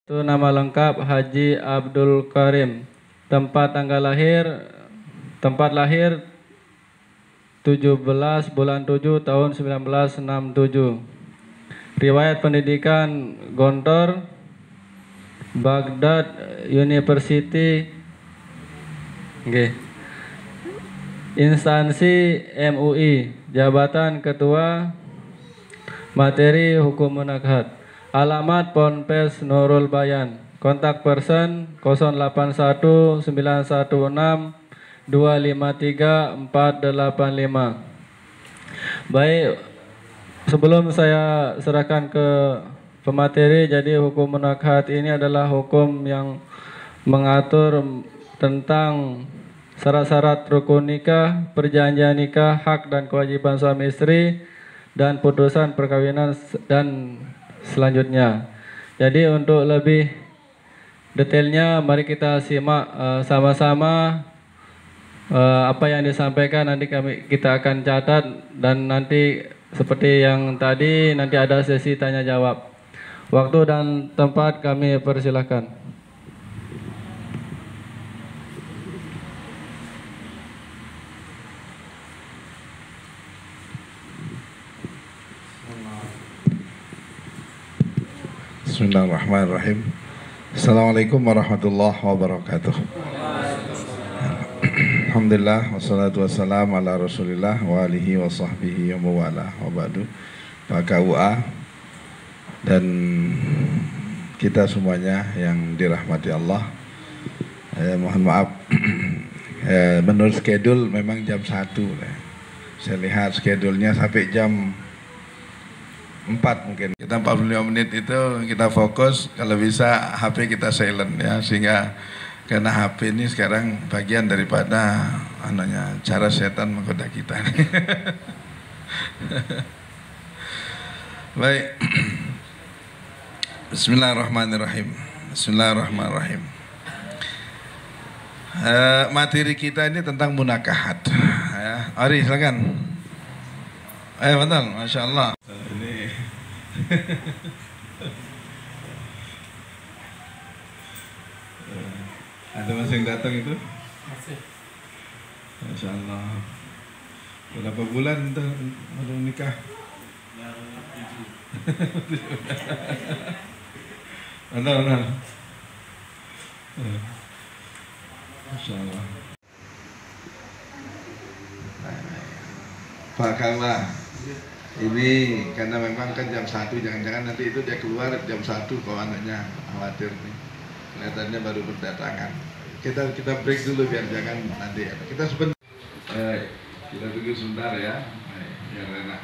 Itu nama lengkap Haji Abdul Karim. Tempat lahir 17 bulan 7 tahun 1967. Riwayat pendidikan Gontor, Baghdad University. Instansi MUI, jabatan ketua, materi hukum munakhat. Alamat Ponpes Nurul Bayan. Kontak person 081 916 253 485. Baik, sebelum saya serahkan ke pemateri, jadi hukum munakhat ini adalah hukum yang mengatur tentang syarat-syarat rukun nikah, perjanjian nikah, hak dan kewajiban suami istri, dan putusan perkawinan dan selanjutnya. Jadi untuk lebih detailnya mari kita simak sama-sama apa yang disampaikan. Nanti kita akan catat, dan nanti seperti yang tadi nanti ada sesi tanya jawab. Waktu dan tempat kami persilahkan. Bismillahirrahmanirrahim. Assalamualaikum warahmatullahi wabarakatuh. Alhamdulillah, wassalatu wassalamu ala rasulillah wa alihi wa sahbihi wa mawala wa ba'du. Pak KUA dan kita semuanya yang dirahmati Allah, mohon maaf, menurut schedule memang jam 1. Saya lihat schedule-nya sampai jam 4 mungkin. Kita 45 menit itu kita fokus, kalau bisa HP kita silent ya, sehingga karena HP ini sekarang bagian daripada cara setan menggoda kita. Baik. Bismillahirrahmanirrahim. Bismillahirrahmanirrahim. Materi kita ini tentang munakahat. Ya, Ari silakan. Betul, Masya Allah. Ini ada masih yang datang itu? Masih. Masya Allah. Berapa bulan untuk nikah? Yang 7. Benar. Masya Allah. Pak Kala, ini karena memang kan jam 1, jangan-jangan nanti itu dia keluar jam 1 kalau anaknya khawatir nih. Kelihatannya baru berdatangan. Kita break dulu biar jangan nanti kita sebentar. Kita tunggu sebentar ya. Biar enak.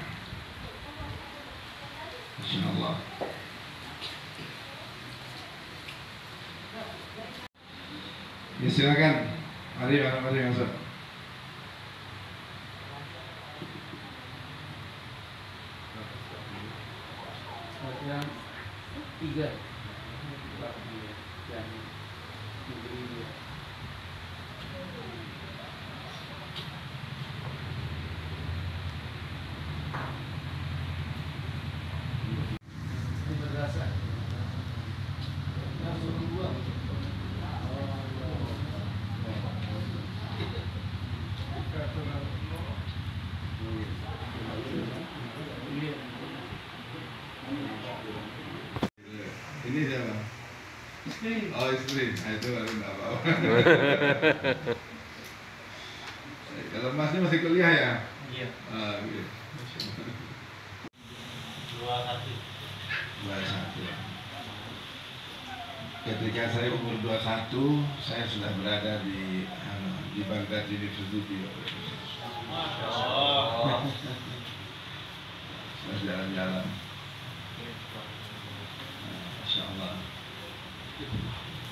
Masya Allah. Ya, silakan. Mari masuk. Yang 3. Ini siapa? Istri. Oh, istri. Nah, itu baru enggak apa-apa. Kalau masnya masih kuliah ya? Iya. Gitu. 21. Ketika saya umur 21, saya sudah berada di Baghdad University. Masya Allah. Sudah jalan-jalan. Masya Allah.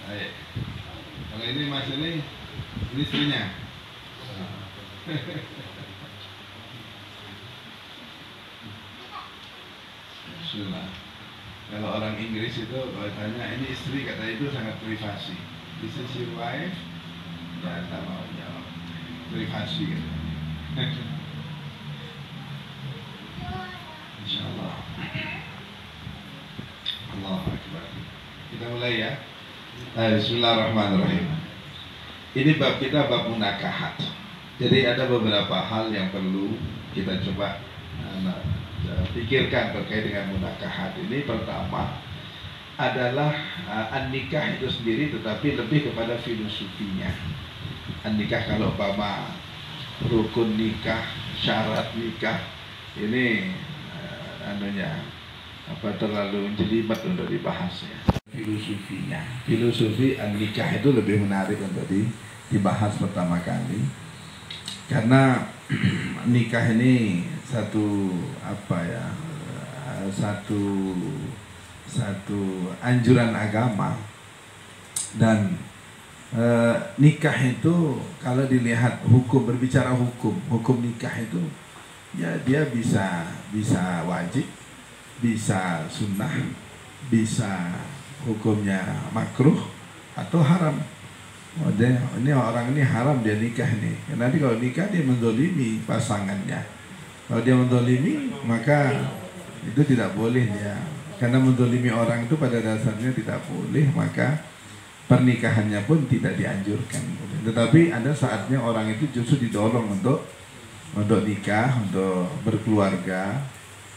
Baik. Kalau ini mas ini istrinya. Bismillah. Kalau orang Inggris itu kalau tanya ini istri, kata itu sangat privasi. This is your wife? Ya, tak mau jawab. Privasi gitu. Insya Allah. Allahu Akbar. Kita mulai ya. Bismillahirrahmanirrahim. Ini bab kita bab munakahat. Jadi ada beberapa hal yang perlu kita coba pikirkan terkait dengan munakahat ini. Pertama adalah an-nikah itu sendiri, tetapi lebih kepada filosofinya. An-nikah kalau umpama rukun nikah, syarat nikah, ini terlalu jelimet untuk dibahas ya. Filosofinya, filosofi an-nikah itu lebih menarik untuk dibahas pertama kali, karena nikah ini satu anjuran agama. Dan nikah itu kalau dilihat hukum, berbicara hukum nikah itu ya dia bisa wajib, bisa sunnah, bisa hukumnya makruh atau haram. Ini orang ini haram dia nikah nih. Nanti kalau nikah dia menzolimi pasangannya. Kalau dia menzolimi maka itu tidak boleh dia. Karena menzolimi orang itu pada dasarnya tidak boleh, maka pernikahannya pun tidak dianjurkan. Tetapi ada saatnya orang itu justru didorong untuk nikah, untuk berkeluarga,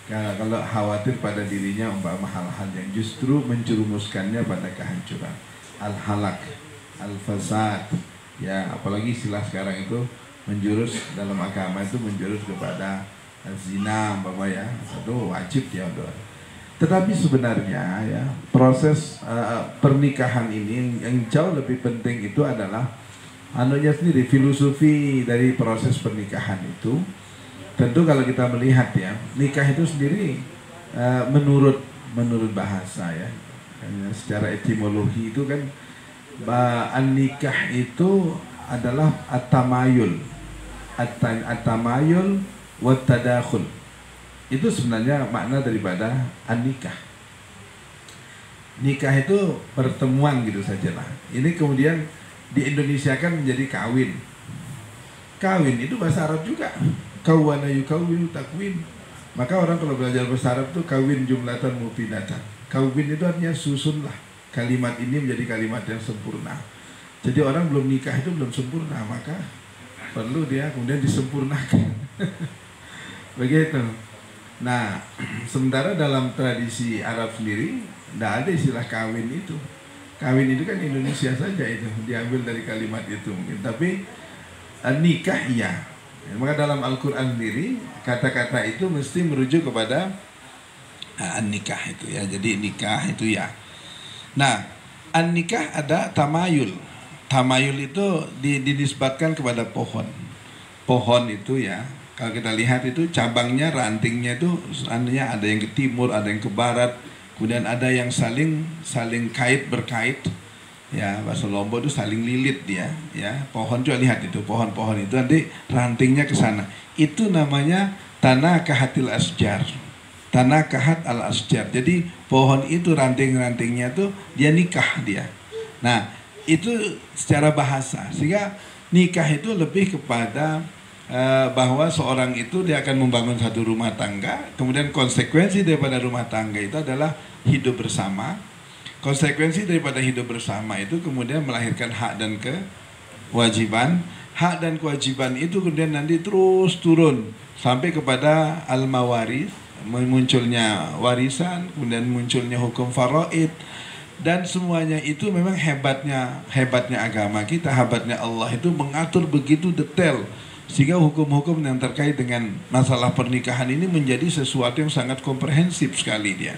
kalau khawatir pada dirinya umpama hal-hal yang justru menjerumuskannya pada kehancuran, al-halak, al-fasad, ya apalagi istilah sekarang itu menjurus dalam agama itu menjurus kepada zina umpama ya, itu wajib ya untuk. Tetapi sebenarnya ya proses pernikahan ini yang jauh lebih penting itu adalah sendiri, filosofi dari proses pernikahan itu. Tentu kalau kita melihat ya, nikah itu sendiri menurut bahasa ya, secara etimologi itu kan an-nikah itu adalah at-tamayul wa tadakhul. Itu sebenarnya makna daripada an-nikah. Nikah itu pertemuan gitu sajalah. Ini kemudian di Indonesia kan menjadi kawin. Kawin itu bahasa Arab juga. Kawana yukawinu takwin. Maka orang kalau belajar bahasa Arab itu kawin jumlatan mufidatan. Kawin itu artinya susunlah. Kalimat ini menjadi kalimat yang sempurna. Jadi orang belum nikah itu belum sempurna, maka perlu dia kemudian disempurnakan. Begitu. Nah, sementara dalam tradisi Arab sendiri tidak ada istilah kawin itu. Kawin itu kan Indonesia saja itu, diambil dari kalimat itu mungkin. Tapi nikah iya. Maka dalam Al-Quran sendiri kata-kata itu mesti merujuk kepada an-nikah itu ya. Jadi nikah itu ya. Nah, an-nikah ada tamayul. Tamayul itu dinisbatkan kepada pohon. Pohon itu ya, kalau kita lihat itu cabangnya, rantingnya itu ada yang ke timur, ada yang ke barat, kemudian ada yang saling berkait. Ya, bahasa Lombok itu saling lilit dia, ya. Pohon juga lihat itu, pohon-pohon itu nanti rantingnya ke sana. Itu namanya tanah kahatil asjar. Tanah kahat al asjar. Jadi pohon itu ranting-rantingnya tuh dia nikah dia. Nah, itu secara bahasa. Sehingga nikah itu lebih kepada bahwa seorang itu dia akan membangun satu rumah tangga, kemudian konsekuensi daripada rumah tangga itu adalah hidup bersama. Konsekuensi daripada hidup bersama itu kemudian melahirkan hak dan kewajiban. Hak dan kewajiban itu kemudian nanti terus turun sampai kepada al-mawaris, munculnya warisan, kemudian munculnya hukum faraid. Dan semuanya itu memang hebatnya agama kita, hebatnya Allah itu mengatur begitu detail. Sehingga hukum-hukum yang terkait dengan masalah pernikahan ini menjadi sesuatu yang sangat komprehensif sekali dia.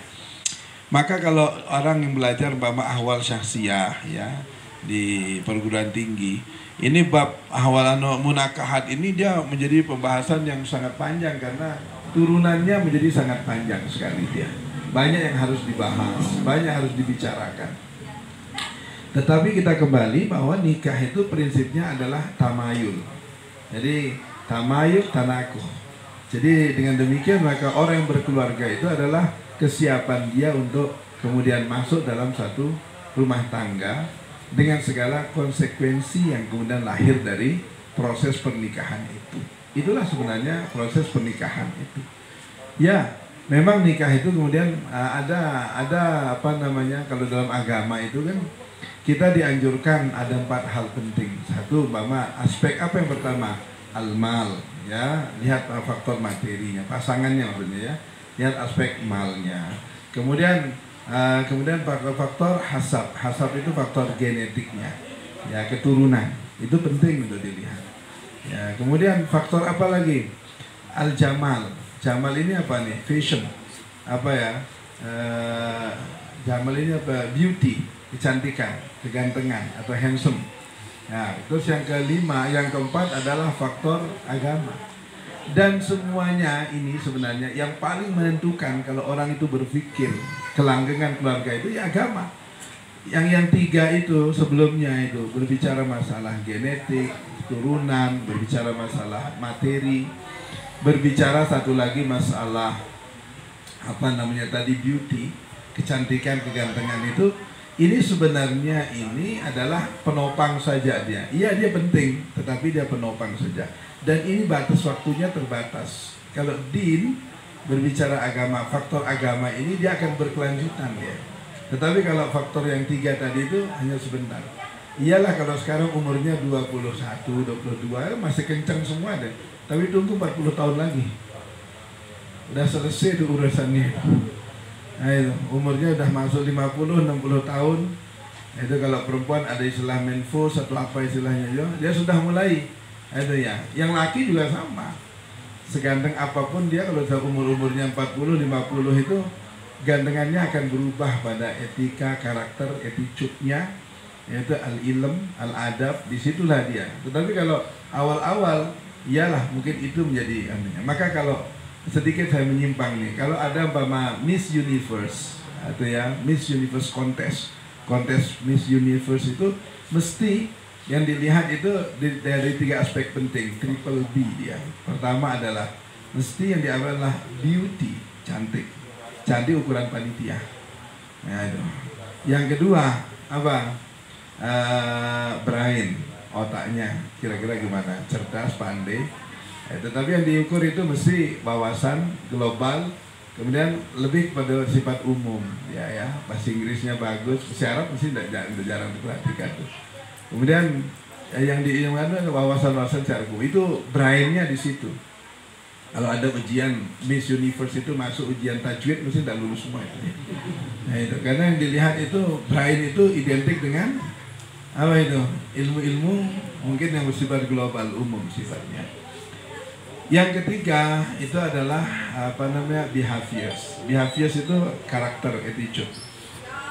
Maka kalau orang yang belajar bab ahwal syahsiyah ya di perguruan tinggi, ini bab ahwal munakahat ini dia menjadi pembahasan yang sangat panjang karena turunannya menjadi sangat panjang sekali dia. Banyak yang harus dibahas, banyak harus dibicarakan. Tetapi kita kembali bahwa nikah itu prinsipnya adalah tamayul. Jadi tamayul tanakuh. Jadi dengan demikian maka orang yang berkeluarga itu adalah kesiapan dia untuk kemudian masuk dalam satu rumah tangga dengan segala konsekuensi yang kemudian lahir dari proses pernikahan itu. Itulah sebenarnya proses pernikahan itu. Ya, Memang nikah itu kemudian ada apa namanya, kalau dalam agama itu kan kita dianjurkan ada 4 hal penting. Satu, umpama aspek apa yang pertama? Al-mal, ya, lihat faktor materinya, pasangannya maksudnya ya. Lihat aspek malnya. Kemudian faktor hasab. Hasab itu faktor genetiknya. Ya, keturunan. Itu penting untuk dilihat. Ya, kemudian faktor apa lagi? Al-jamal. Jamal ini apa nih? Fashion. Apa ya? Jamal ini apa? Beauty, kecantikan, kegantengan atau handsome. Nah, terus yang kelima, yang keempat adalah faktor agama. Dan semuanya ini sebenarnya yang paling menentukan kalau orang itu berpikir kelanggengan keluarga itu ya agama. Yang tiga itu sebelumnya itu berbicara masalah genetik, turunan, berbicara masalah materi, berbicara satu lagi masalah apa namanya tadi, beauty, kecantikan, kegantengan itu. Ini sebenarnya ini adalah penopang saja dia. Iya, dia penting, tetapi dia penopang saja. Dan ini batas waktunya terbatas. Kalau din berbicara agama, faktor agama ini dia akan berkelanjutan ya. Tetapi kalau faktor yang tiga tadi itu hanya sebentar. Iyalah kalau sekarang umurnya 21, 22 masih kencang semua deh. Tapi tunggu 40 tahun lagi. Udah selesai tuh urusannya. Nah itu, umurnya udah masuk 50, 60 tahun. Itu kalau perempuan ada istilah menopause atau apa istilahnya ya, dia sudah mulai. Itu ya. Yang laki juga sama. Seganteng apapun dia kalau sudah umurnya 40, 50 itu gantengannya akan berubah pada etika, karakter, attitude-nya, yaitu al-ilm, al-adab, disitulah dia. Tetapi kalau awal-awal, iyalah mungkin itu menjadi anunya. Maka kalau sedikit saya menyimpang nih, kalau ada umpama Miss Universe atau ya Miss Universe kontes Miss Universe itu mesti yang dilihat itu dari 3 aspek penting, triple B dia. Pertama adalah mesti yang diambil adalah beauty, cantik ukuran panitia. Nah, itu. Yang kedua apa? Brain, otaknya kira-kira gimana, cerdas, pandai. Tetapi yang diukur itu mesti wawasan global, kemudian lebih pada sifat umum, ya, bahasa Inggrisnya bagus, bahasa Arab mesti jarang diperhatikan tuh. Kemudian yang diinginkan wawasan secara umum, itu brainnya di situ. Kalau ada ujian Miss Universe itu masuk ujian tajwid mesti tidak lulus semua itu. Nah itu karena yang dilihat itu brain itu identik dengan apa itu, ilmu-ilmu mungkin yang bersifat global umum sifatnya. Yang ketiga itu adalah apa namanya behaviors. Behaviors itu karakter, attitude.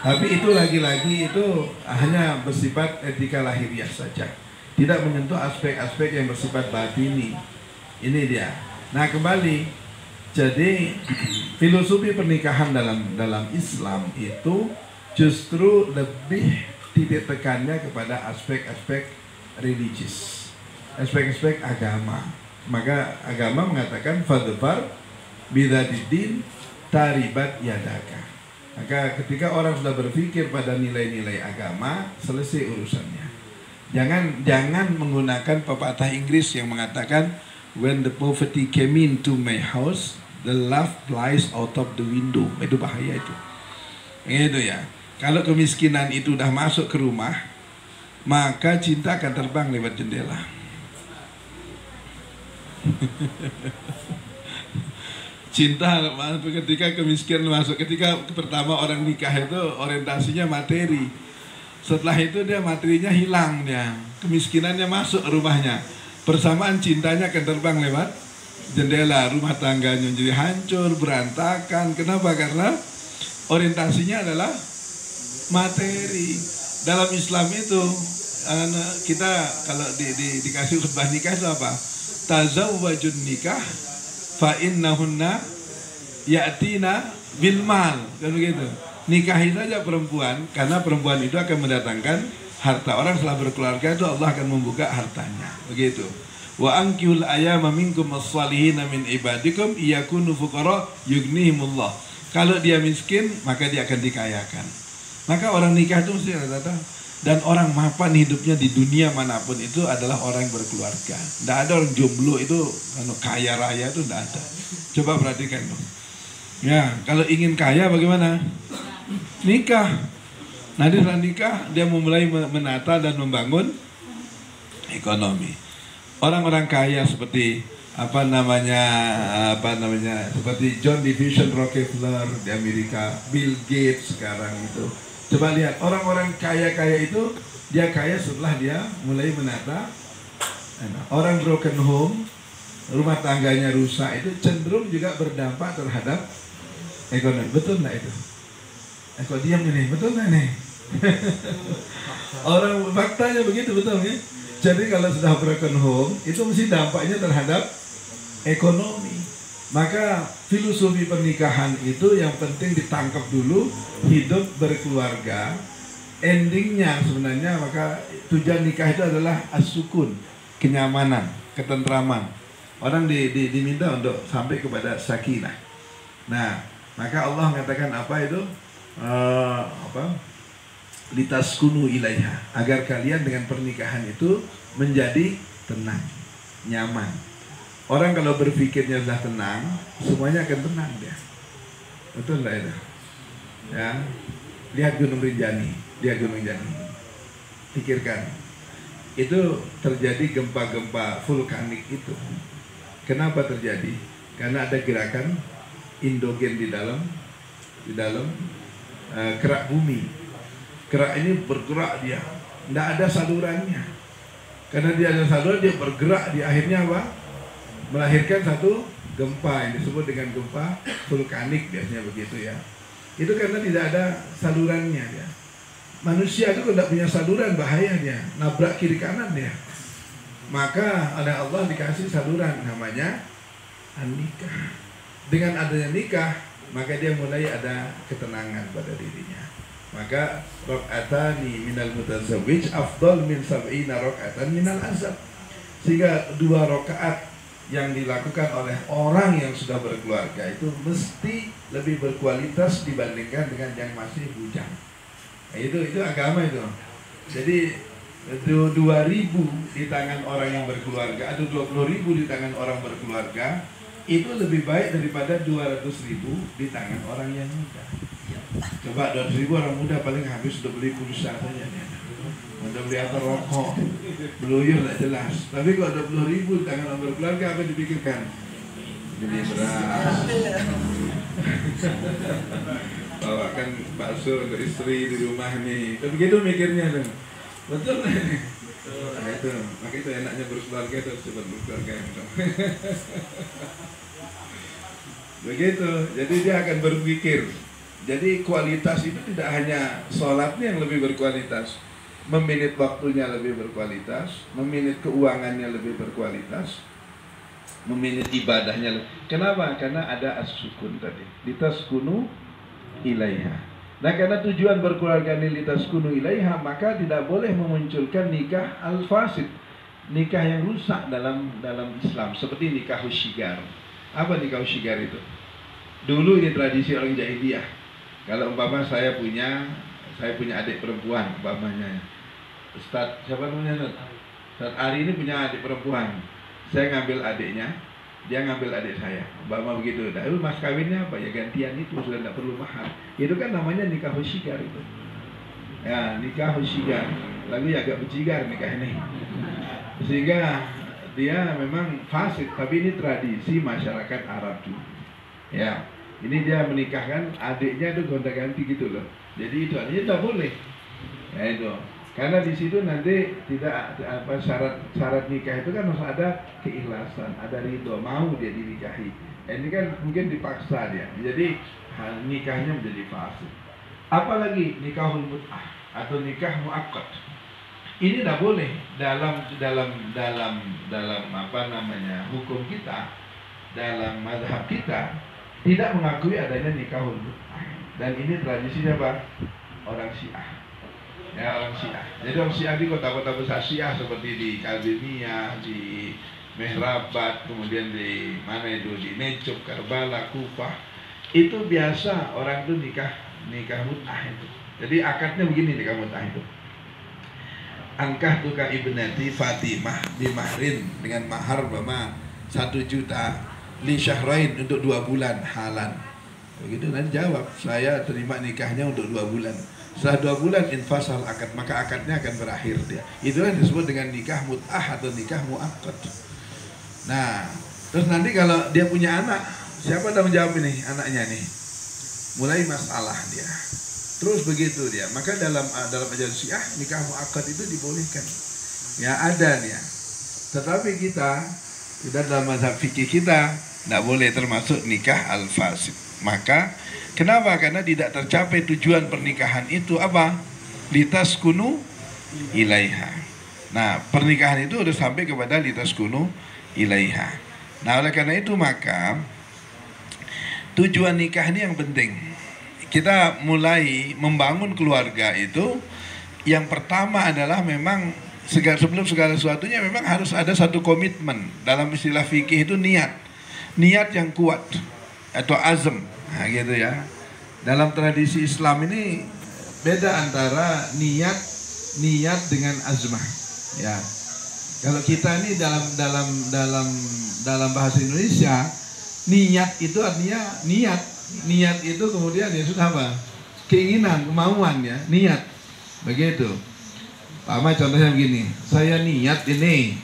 Tapi itu lagi-lagi itu hanya bersifat etika lahiriah saja. Tidak menyentuh aspek-aspek yang bersifat batini. Ini dia. Nah kembali, jadi filosofi pernikahan dalam Islam itu justru lebih titik tekannya kepada aspek-aspek religius, aspek-aspek agama. Maka agama mengatakan fadfar bidzatiddin taribat yadaka. Maka ketika orang sudah berpikir pada nilai-nilai agama, selesai urusannya. Jangan menggunakan pepatah Inggris yang mengatakan when the poverty came into my house, the love flies out of the window. Itu bahaya itu. Itu ya. Kalau kemiskinan itu udah masuk ke rumah, maka cinta akan terbang lewat jendela. Cinta ketika kemiskinan masuk, ketika pertama orang nikah itu orientasinya materi. Setelah itu dia materinya hilang dia, kemiskinannya masuk rumahnya. Persamaan cintanya akan terbang lewat jendela, rumah tangganya jadi hancur, berantakan. Kenapa? Karena orientasinya adalah materi. Dalam Islam itu kita kalau dikasih khutbah nikah itu apa? Tazawwajun nikah fa innahunna ya'tina bil mal, kan begitu. Nikahi saja perempuan karena perempuan itu akan mendatangkan harta. Orang setelah berkeluarga itu Allah akan membuka hartanya, begitu. Wa ankihul ayama minkum as-salihin min ibadikum iyakunu fuqara yughnihimullah. Kalau dia miskin maka dia akan dikayakan. Maka orang nikah itu mesti rata-rata, dan orang mapan hidupnya di dunia manapun itu adalah orang yang berkeluarga. Tidak ada orang jomblo itu kaya raya, itu tidak ada. Coba perhatikan dong. Ya, kalau ingin kaya bagaimana? Nikah. Nanti setelah nikah dia mulai menata dan membangun ekonomi. Orang-orang kaya seperti seperti John Division Rockefeller di Amerika, Bill Gates sekarang itu. Coba lihat orang-orang kaya-kaya itu dia kaya setelah dia mulai menata. Orang broken home, rumah tangganya rusak itu cenderung juga berdampak terhadap ekonomi. Betul nggak itu? Kok diam ini? Betul nggak nih? Orang faktanya begitu, betul ya? Jadi kalau sudah broken home itu mesti dampaknya terhadap ekonomi. Maka filosofi pernikahan itu yang penting ditangkap dulu, hidup berkeluarga. Endingnya sebenarnya maka tujuan nikah itu adalah as-sukun, kenyamanan, ketentraman. Orang diminta untuk sampai kepada sakinah. Nah, maka Allah mengatakan apa itu? Litaskunu ilaiha, agar kalian dengan pernikahan itu menjadi tenang, nyaman. Orang kalau berpikirnya sudah tenang, semuanya akan tenang dia. Betul lah itu. Ya, lihat Gunung Rinjani, pikirkan. Itu terjadi gempa-gempa vulkanik itu. Kenapa terjadi? Karena ada gerakan endogen di dalam kerak bumi. Kerak ini bergerak dia, tidak ada salurannya. Karena dia ada saluran, dia bergerak, di akhirnya apa? Melahirkan satu gempa yang disebut dengan gempa vulkanik, biasanya begitu ya. Itu karena tidak ada salurannya dia. Manusia itu tidak punya saluran, bahaya dia, nabrak kiri kanan dia. Maka oleh Allah dikasih saluran, namanya nikah. Dengan adanya nikah, maka dia mulai ada ketenangan pada dirinya. Maka rok'atani minal mutazawwij afdal min sab'ina rok'atan minal azab. Sehingga 2 rakaat yang dilakukan oleh orang yang sudah berkeluarga itu mesti lebih berkualitas dibandingkan dengan yang masih bujang. Nah, itu agama itu. Jadi 2.000 di tangan orang yang berkeluarga atau 20.000 di tangan orang berkeluarga itu lebih baik daripada 200.000 di tangan orang yang muda. Coba 200.000 orang muda paling habis udah beli pulsa saja nih. Udah beli apa, rokok, beluyur tak jelas. Tapi kalau 20.000 di tangan orang berkeluarga, apa dipikirkan? Beli beras, bawakan bakso untuk istri di rumah nih. Tapi begitu mikirnya tuh. Betul nih. Nah itu, maka itu enaknya berkeluarga itu cepat berkeluarga. Begitu, jadi dia akan berpikir. Jadi kualitas itu tidak hanya sholatnya yang lebih berkualitas, meminit waktunya lebih berkualitas, meminit keuangannya lebih berkualitas, meminit ibadahnya lebih. Kenapa? Karena ada as-sukun tadi. Litaskunu ilaiha. Nah, karena tujuan berkeluarga ini litaskunu ilaiha, maka tidak boleh memunculkan nikah al-fasid, nikah yang rusak dalam Islam, seperti nikah syigar. Apa nikah syigar itu? Dulu ini tradisi orang jahiliyah. Kalau umpama saya punya adik perempuan, umpamanya Ustadz siapa namanya? Ustadz Ari ini punya adik perempuan. Saya ngambil adiknya, dia ngambil adik saya. Umpama begitu. Lalu mas kawinnya apa? Ya gantian itu, sudah tidak perlu mahar. Itu kan namanya nikah syigar itu. Ya, nikah syigar. Lalu agak berjigar nikah ini. Sehingga dia memang fasik, tapi ini tradisi masyarakat Arab juga. Ya. Ini dia menikahkan adiknya itu gonta-ganti gitu loh. Jadi itu artinya tidak boleh. Ya itu. Karena di situ nanti tidak syarat nikah itu kan harus ada keikhlasan, ada ridho, mau dia dinikahi. Ini kan mungkin dipaksa dia. Jadi nikahnya menjadi fasik. Apalagi nikahul mut'ah atau nikah muakkad. Ini tidak boleh dalam hukum kita, dalam mazhab kita. Tidak mengakui adanya nikahul mut'ah. Dan ini tradisinya apa? Orang Syiah. Ya, orang Syiah. Jadi orang Syiah di kota-kota besar Syiah seperti di Kalbiniyah, di Mehrabat, kemudian di mana itu, di Nejup, Karbala, Kufah. Itu biasa orang itu nikah mut'ah itu. Jadi akadnya begini nikah mut'ah itu. Angkah tuka ibnati Fatimah bimahrin, dengan mahar 1 juta li syahrain, untuk 2 bulan halan. Begitu nanti jawab, saya terima nikahnya untuk 2 bulan. Setelah 2 bulan infasal akad, maka akadnya akan berakhir dia. Itulah yang disebut dengan nikah mut'ah atau nikah mu'akkad. Nah, terus nanti kalau dia punya anak, siapa tanggung jawab ini anaknya nih? Mulai masalah dia. Terus begitu dia. Maka dalam ajaran Syiah nikah mu'akkad itu dibolehkan. Ya ada nih ya. Tetapi kita dalam mazhab fikih kita tidak boleh termasuk nikah al-fasid. Maka kenapa? Karena tidak tercapai tujuan pernikahan itu apa? Litaskunu ilaiha. Nah, pernikahan itu harus sampai kepada litaskunu ilaiha. Nah, oleh karena itu maka tujuan nikah ini yang penting. Kita mulai membangun keluarga itu, yang pertama adalah memang sebelum segala sesuatunya memang harus ada satu komitmen. Dalam istilah fikih itu niat yang kuat atau azm, nah, gitu ya. Dalam tradisi Islam ini beda antara niat dengan azmah. Ya, kalau kita ini dalam bahasa Indonesia, niat itu artinya niat itu kemudian ya sudah apa? Keinginan, kemauan ya, niat. Begitu. Pak contohnya begini, saya niat ini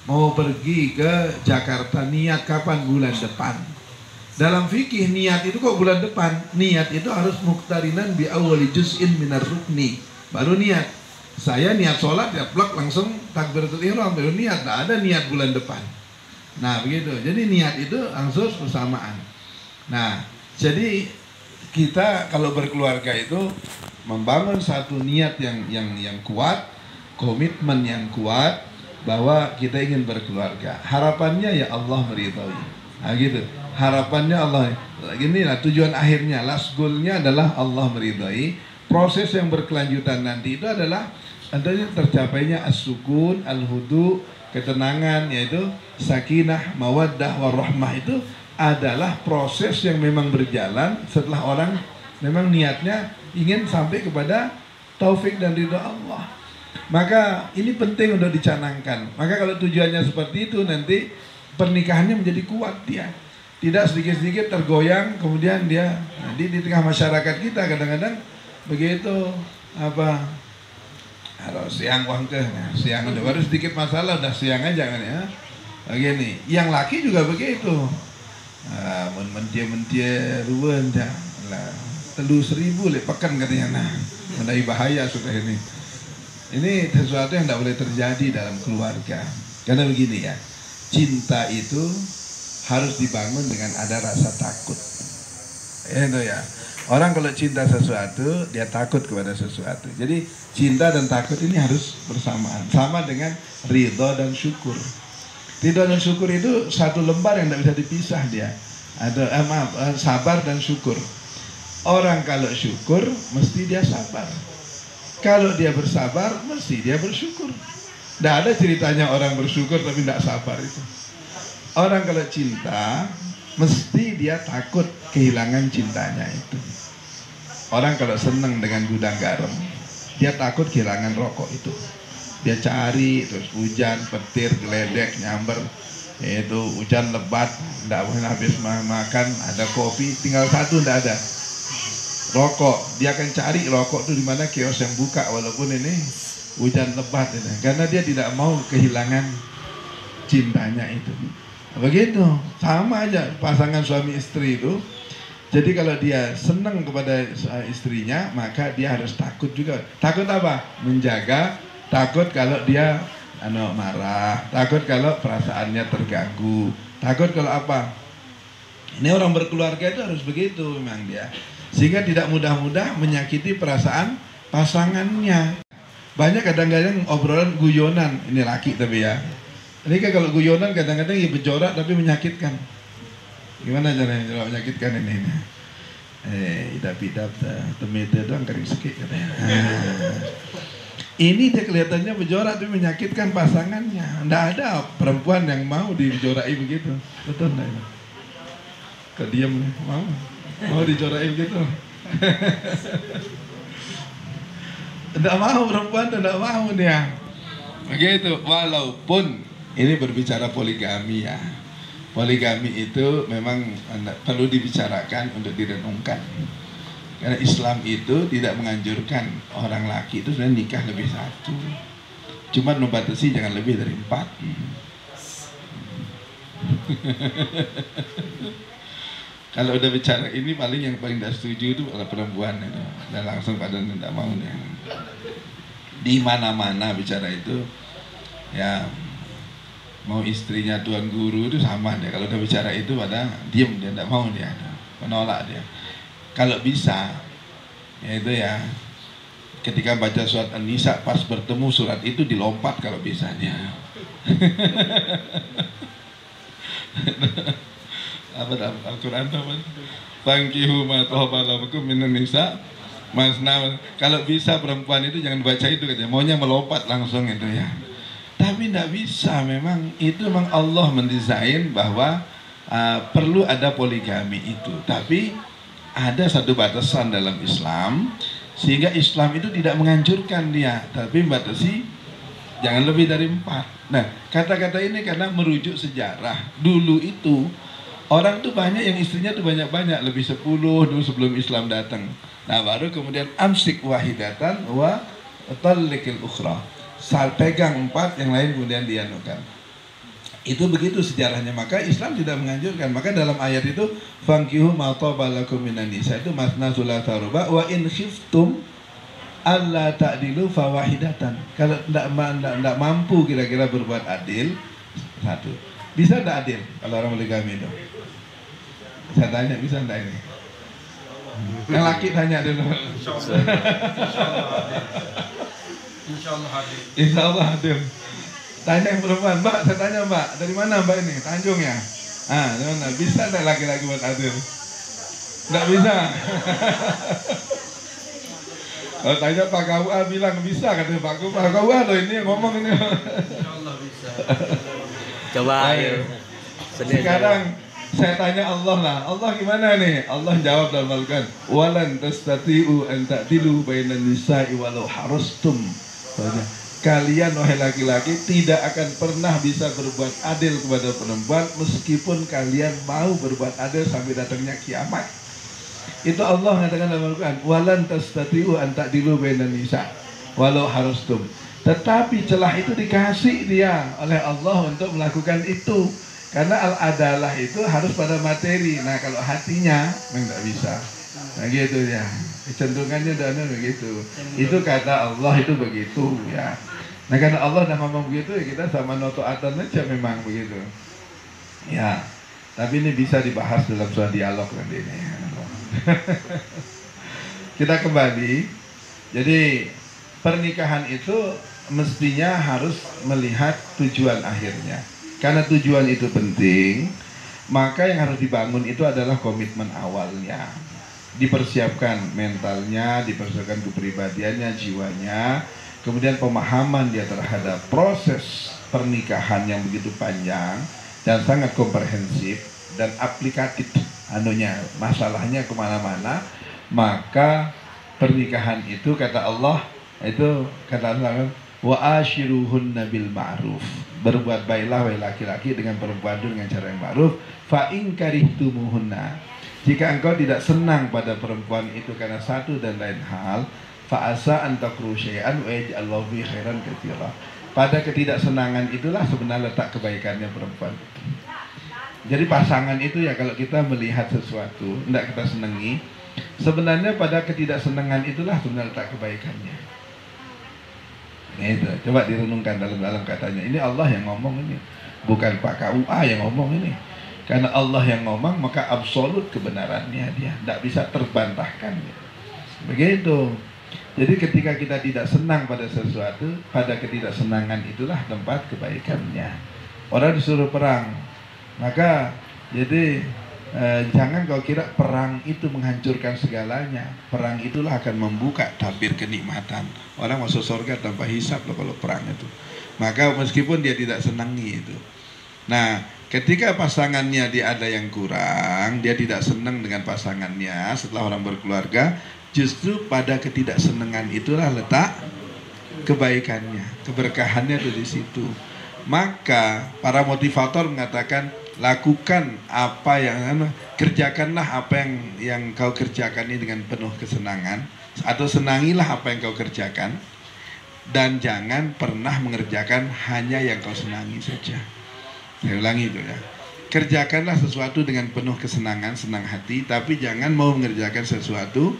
mau pergi ke Jakarta, niat kapan? Bulan depan. Dalam fikih niat itu kok bulan depan? Niat itu harus muqtarinan bi awwali juz'in minar rukni. Baru niat. Saya niat sholat ya plak langsung takbiratul ihram, baru niat. Tidak ada niat bulan depan. Nah begitu. Jadi niat itu langsung bersamaan. Nah jadi kita kalau berkeluarga itu membangun satu niat yang kuat, komitmen yang kuat bahwa kita ingin berkeluarga. Harapannya ya Allah meridhai. Nah gitu. Harapannya Allah. Gini lah tujuan akhirnya, last goal-nya adalah Allah meridhai. Proses yang berkelanjutan nanti itu adalah tentunya tercapainya as-sukun, al-hudu, ketenangan, yaitu sakinah, mawaddah, warahmah. Itu adalah proses yang memang berjalan setelah orang memang niatnya ingin sampai kepada taufik dan ridha Allah. Maka ini penting untuk dicanangkan. Maka kalau tujuannya seperti itu, nanti pernikahannya menjadi kuat dia. Tidak sedikit-sedikit tergoyang, kemudian dia di tengah masyarakat kita kadang-kadang begitu apa, kalau siang uang ke, siang udah baru sedikit masalah udah siang aja kan ya. Begini, yang laki juga begitu. Mentia ruwen dah lah, 3.000 le pekan katanya. Nah, menjadi bahaya sudah ini. Ini sesuatu yang tidak boleh terjadi dalam keluarga. Karena begini ya, cinta itu harus dibangun dengan ada rasa takut. Itu ya. Orang kalau cinta sesuatu, dia takut kepada sesuatu. Jadi cinta dan takut ini harus bersamaan. Sama dengan ridho dan syukur. Ridho dan syukur itu satu lembar yang tidak bisa dipisah dia. Ada sabar dan syukur. Orang kalau syukur mesti dia sabar. Kalau dia bersabar mesti dia bersyukur. Tidak ada ceritanya orang bersyukur tapi tidak sabar itu. Orang kalau cinta mesti dia takut kehilangan cintanya itu. Orang kalau senang dengan gudang garam, dia takut kehilangan rokok itu. Dia cari terus hujan, petir, geledek, nyamber. Itu hujan lebat, tidak boleh habis makan, ada kopi, tinggal satu tidak ada. Rokok, dia akan cari rokok itu di mana kios yang buka walaupun ini hujan lebat ini. Karena dia tidak mau kehilangan cintanya itu. Begitu, sama aja pasangan suami istri itu. Jadi kalau dia senang kepada istrinya, maka dia harus takut juga. Takut apa? Menjaga. Takut kalau dia marah. Takut kalau perasaannya terganggu. Takut kalau apa? Ini orang berkeluarga itu harus begitu memang dia. Sehingga tidak mudah-mudah menyakiti perasaan pasangannya. Banyak kadang-kadang obrolan guyonan. Ini laki tapi ya. Ini kan kalau guyonan kadang-kadang ya berjorak tapi menyakitkan. Gimana caranya kalau menyakitkan ini? Idap-idap temete doang kering sikit katanya. Ini dia kelihatannya berjorak tapi menyakitkan pasangannya. Tidak ada perempuan yang mau dijorai begitu. Betul enggak? Kediam mau dijorai begitu. Tidak mau perempuan, tidak mau dia. Begitu, walaupun ini berbicara poligami ya. Poligami itu memang perlu dibicarakan untuk direnungkan. Karena Islam itu tidak menganjurkan orang laki itu sebenarnya nikah lebih satu. Cuma membatasi jangan lebih dari 4. Kalau udah bicara ini paling yang paling tidak setuju itu adalah perempuan itu. Dan langsung pada tidak mau nih. Di mana-mana bicara itu ya mau istrinya tuan guru itu sama dia. Kalau udah bicara itu pada diem, dia tidak mau, dia menolak dia. Kalau bisa, yaitu ya ketika baca surat An-Nisa pas bertemu surat itu dilompat kalau bisanya. Apa dalam Al-Quran apa? Fankihu ma thaba lakum minan nisa masna. Kalau bisa perempuan itu jangan baca itu katanya, maunya melompat langsung itu ya. Tapi tidak bisa, memang itu memang Allah mendesain bahwa perlu ada poligami itu. Tapi ada satu batasan dalam Islam, sehingga Islam itu tidak menganjurkan dia, tapi membatasi jangan lebih dari 4. Nah, kata-kata ini karena merujuk sejarah. Dulu itu orang tuh banyak yang istrinya tuh banyak-banyak, lebih 10 dulu sebelum Islam datang. Nah, baru kemudian amsik wahidatan wa tallikil ukhra. Pegang 4, yang lain kemudian dianukan. Itu begitu sejarahnya. Maka Islam tidak menganjurkan. Maka dalam ayat itu fankihu ma thaba lakum minan nisa itu masna thulatha ruba wa in khiftum alla ta'dilu fawahidatan. Kalau tidak mampu kira-kira berbuat adil, 1. Bisa tidak adil kalau orang poligami itu? Saya tanya, bisa tidak ini? Yang laki tanya dulu. Insya Allah adil. Tanya yang perempuan, Mbak, saya tanya Mbak, dari mana Mbak ini? Tanjung ya? Dari mana? Bisa tidak laki-laki buat adil? Tidak bisa. Kalau tanya Pak KUA bilang bisa, katanya Pak KUA loh ini yang ngomong ini. Insya Allah bisa. Coba ayo. Sekarang saya tanya Allah lah, Allah gimana nih? Allah jawab dalam Al-Quran, walan tastati'u an ta'dilu bainan nisa'i walau harastum. Kalian wahai laki-laki tidak akan pernah bisa berbuat adil kepada perempuan meskipun kalian mau berbuat adil sampai datangnya kiamat. Itu Allah mengatakan dalam Al-Quran, walan tastati'u an ta'dilu bainan nisa' walau harastum. Tetapi celah itu dikasih dia oleh Allah untuk melakukan itu. Karena al-adalah itu harus pada materi. Nah kalau hatinya memang tidak bisa. Nah gitu ya. Kecenderungannya dan begitu. Itu kata Allah itu begitu ya. Nah karena Allah dah ngomong begitu ya kita sama notoatan aja memang begitu. Ya. Tapi ini bisa dibahas dalam suatu dialog nanti ini. Kita kembali. Jadi pernikahan itu mestinya harus melihat tujuan akhirnya. Karena tujuan itu penting, maka yang harus dibangun itu adalah komitmen awalnya. Dipersiapkan mentalnya, dipersiapkan kepribadiannya, jiwanya, kemudian pemahaman dia terhadap proses pernikahan yang begitu panjang dan sangat komprehensif dan aplikatif masalahnya kemana-mana. Maka pernikahan itu kata Allah wa ashiruhunna bil ma'ruf, berbuat baiklah wahai laki-laki dengan perempuan itu dengan cara yang ma'ruf. Fa in karihtumuhunna, jika engkau tidak senang pada perempuan itu karena satu dan lain hal, fa asa an takru syai'an wa yaj'allahu fi khairan katsira. Pada ketidaksenangan itulah sebenarnya letak kebaikannya perempuan. Jadi pasangan itu ya kalau kita melihat sesuatu tidak kita senangi, sebenarnya pada ketidaksenangan itulah sebenarnya letak kebaikannya. Itu coba direnungkan dalam katanya. Ini Allah yang ngomong ini, bukan Pak KUA yang ngomong ini. Karena Allah yang ngomong maka absolut kebenarannya dia tidak bisa terbantahkan. Begitu. Jadi ketika kita tidak senang pada sesuatu, pada ketidaksenangan itulah tempat kebaikannya. Orang disuruh perang, maka jadi jangan kau kira perang itu menghancurkan segalanya. Perang itulah akan membuka tabir kenikmatan. Orang masuk surga tanpa hisab loh kalau perang itu. Maka meskipun dia tidak senangi itu. Nah, ketika pasangannya dia ada yang kurang, dia tidak senang dengan pasangannya setelah orang berkeluarga, justru pada ketidaksenangan itulah letak kebaikannya, keberkahannya itu di situ. Maka para motivator mengatakan lakukan apa yang kerjakanlah apa yang kau kerjakan ini dengan penuh kesenangan, atau senangilah apa yang kau kerjakan, dan jangan pernah mengerjakan hanya yang kau senangi saja. Saya ulangi itu ya. Kerjakanlah sesuatu dengan penuh kesenangan, senang hati, tapi jangan mau mengerjakan sesuatu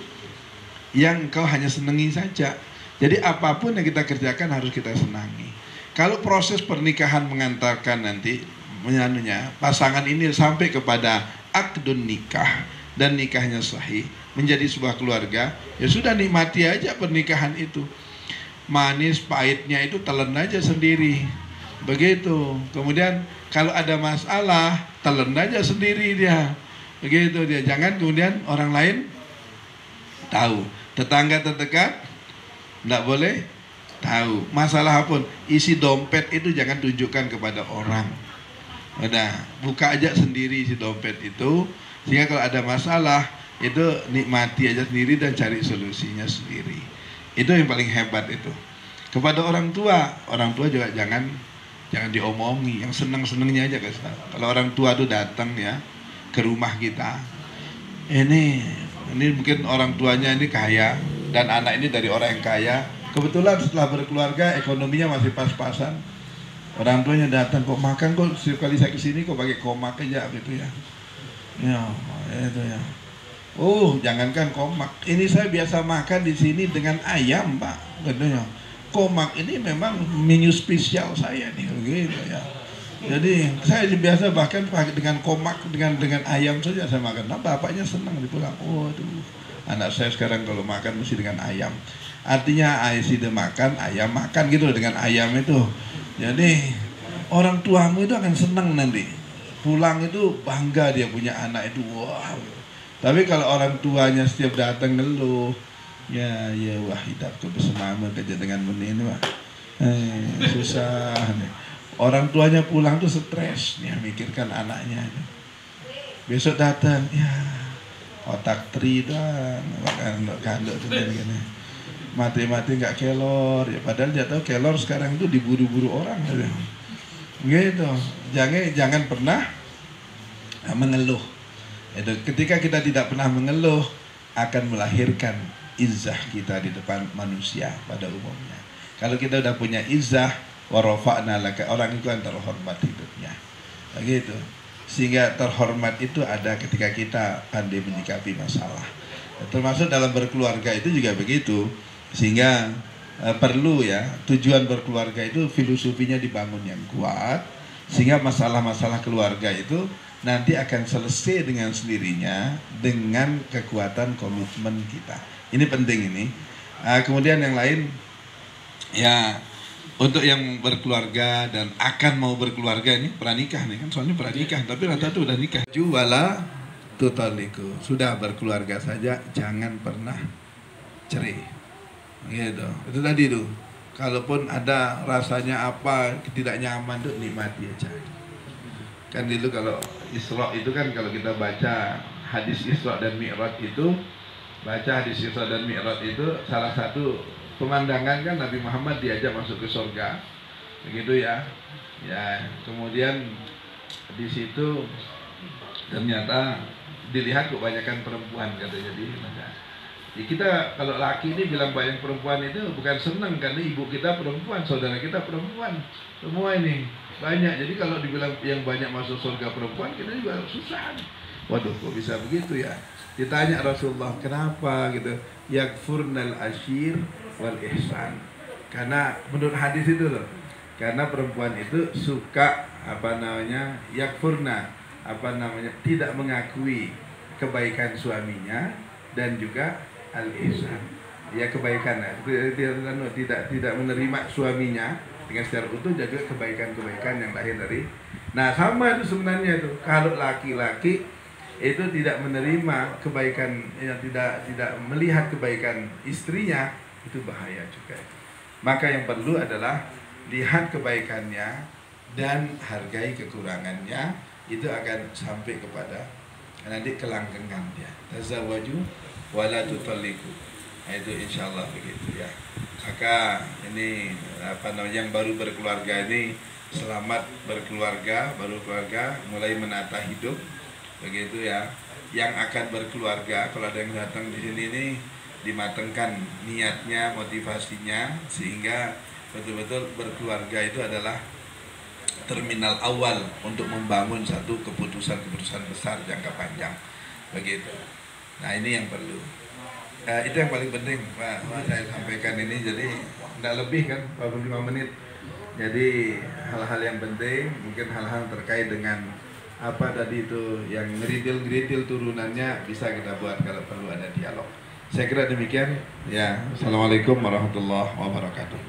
yang kau hanya senangi saja. Jadi apapun yang kita kerjakan harus kita senangi. Kalau proses pernikahan mengantarkan nanti pasangan ini sampai kepada akdun nikah dan nikahnya sahih, menjadi sebuah keluarga, ya sudah, nikmati aja pernikahan itu. Manis pahitnya itu telan aja sendiri. Begitu. Kemudian kalau ada masalah, telan aja sendiri dia. Begitu dia. Jangan kemudian orang lain tahu. Tetangga terdekat tidak boleh tahu. Masalah apapun, isi dompet itu jangan tunjukkan kepada orang. Udah, buka aja sendiri isi dompet itu, sehingga kalau ada masalah itu nikmati aja sendiri dan cari solusinya sendiri. Itu yang paling hebat itu. Kepada orang tua juga jangan diomongi, yang senang-senangnya aja guys. Kalau orang tua tuh datang ya ke rumah kita, ini mungkin orang tuanya ini kaya dan anak ini dari orang yang kaya. Kebetulan setelah berkeluarga ekonominya masih pas-pasan. Orang tuanya datang, kok makan kok setiap kali saya kesini kok pakai komak aja gitu ya. Ya, itu ya. Oh, jangankan komak. Ini saya biasa makan di sini dengan ayam, Pak. Gitu ya. Komak ini memang menu spesial saya nih, gitu ya. Jadi saya biasa bahkan pakai dengan komak, dengan ayam saja saya makan. Nah, bapaknya senang dipulang. Oh, aduh. Anak saya sekarang kalau makan mesti dengan ayam. Artinya sudah makan, ayam makan gitu dengan ayam itu. Jadi orang tuamu itu akan senang nanti. Pulang itu bangga dia punya anak itu. Wow. Tapi kalau orang tuanya setiap datang ngeluh, ya wah hidapku bersemama kerja dengan ini wah. Susah nih. Orang tuanya pulang tuh stres nih mikirkan anaknya. Besok datang, ya otak tri dan kandok gini. Mati-mati nggak kelor, ya padahal dia tahu kelor sekarang itu diburu-buru orang, gitu. Jangan pernah mengeluh. Itu ketika kita tidak pernah mengeluh akan melahirkan izzah kita di depan manusia pada umumnya. Kalau kita udah punya izzah, warofa'na laka, orang itu yang terhormat hidupnya, begitu. Sehingga terhormat itu ada ketika kita pandai menyikapi masalah. Termasuk dalam berkeluarga itu juga begitu. Sehingga perlu ya, tujuan berkeluarga itu filosofinya dibangun yang kuat, sehingga masalah-masalah keluarga itu nanti akan selesai dengan sendirinya dengan kekuatan komitmen kita. Ini penting ini. Kemudian yang lain ya, untuk yang berkeluarga dan akan mau berkeluarga ini pranikah nih kan, soalnya pranikah tapi rata tuh udah nikah. Juwala tutaliku, sudah berkeluarga saja jangan pernah cerai. Gitu. Itu tadi tuh. Kalaupun ada rasanya apa tidak nyaman tuh nikmati aja. Kan dulu kalau Isra itu kan, kalau kita baca hadis Isra dan Mi'raj itu, salah satu pemandangan kan Nabi Muhammad diajak masuk ke surga. Begitu ya. Ya, kemudian di situ ternyata dilihat kebanyakan perempuan katanya di mana. Ya, kita kalau laki ini bilang banyak perempuan itu bukan senang, karena ibu kita perempuan, saudara kita perempuan, semua ini banyak. Jadi kalau dibilang yang banyak masuk surga perempuan, kita juga susah. Waduh, kok bisa begitu ya? Ditanya Rasulullah, kenapa gitu? Yakfurnal ashir wal ihsan. Karena menurut hadis itu loh, karena perempuan itu suka yakfurna, tidak mengakui kebaikan suaminya, dan juga al-ihsan, ya kebaikan, tidak menerima suaminya dengan secara utuh, jaga kebaikan yang lahir dari. Nah sama itu sebenarnya itu, kalau laki-laki itu tidak menerima kebaikan, yang tidak melihat kebaikan istrinya, itu bahaya juga. Maka yang perlu adalah lihat kebaikannya dan hargai kekurangannya, itu akan sampai kepada nanti kelanggengan dia. Tazawwaju wala tutalliqu. Itu insyaallah begitu ya. Maka ini yang baru berkeluarga ini selamat berkeluarga, baru keluarga, mulai menata hidup, begitu ya. Yang akan berkeluarga, kalau ada yang datang di sini ini dimatangkan niatnya, motivasinya, sehingga betul-betul berkeluarga itu adalah terminal awal untuk membangun satu keputusan-keputusan besar jangka panjang, begitu. Nah ini yang perlu. Itu yang paling penting Pak, saya sampaikan ini, jadi tidak lebih kan 45 menit. Jadi hal-hal yang penting, mungkin hal-hal terkait dengan apa tadi itu yang ngeritil-ngeritil turunannya bisa kita buat kalau perlu ada dialog. Saya kira demikian ya. Assalamualaikum warahmatullahi wabarakatuh.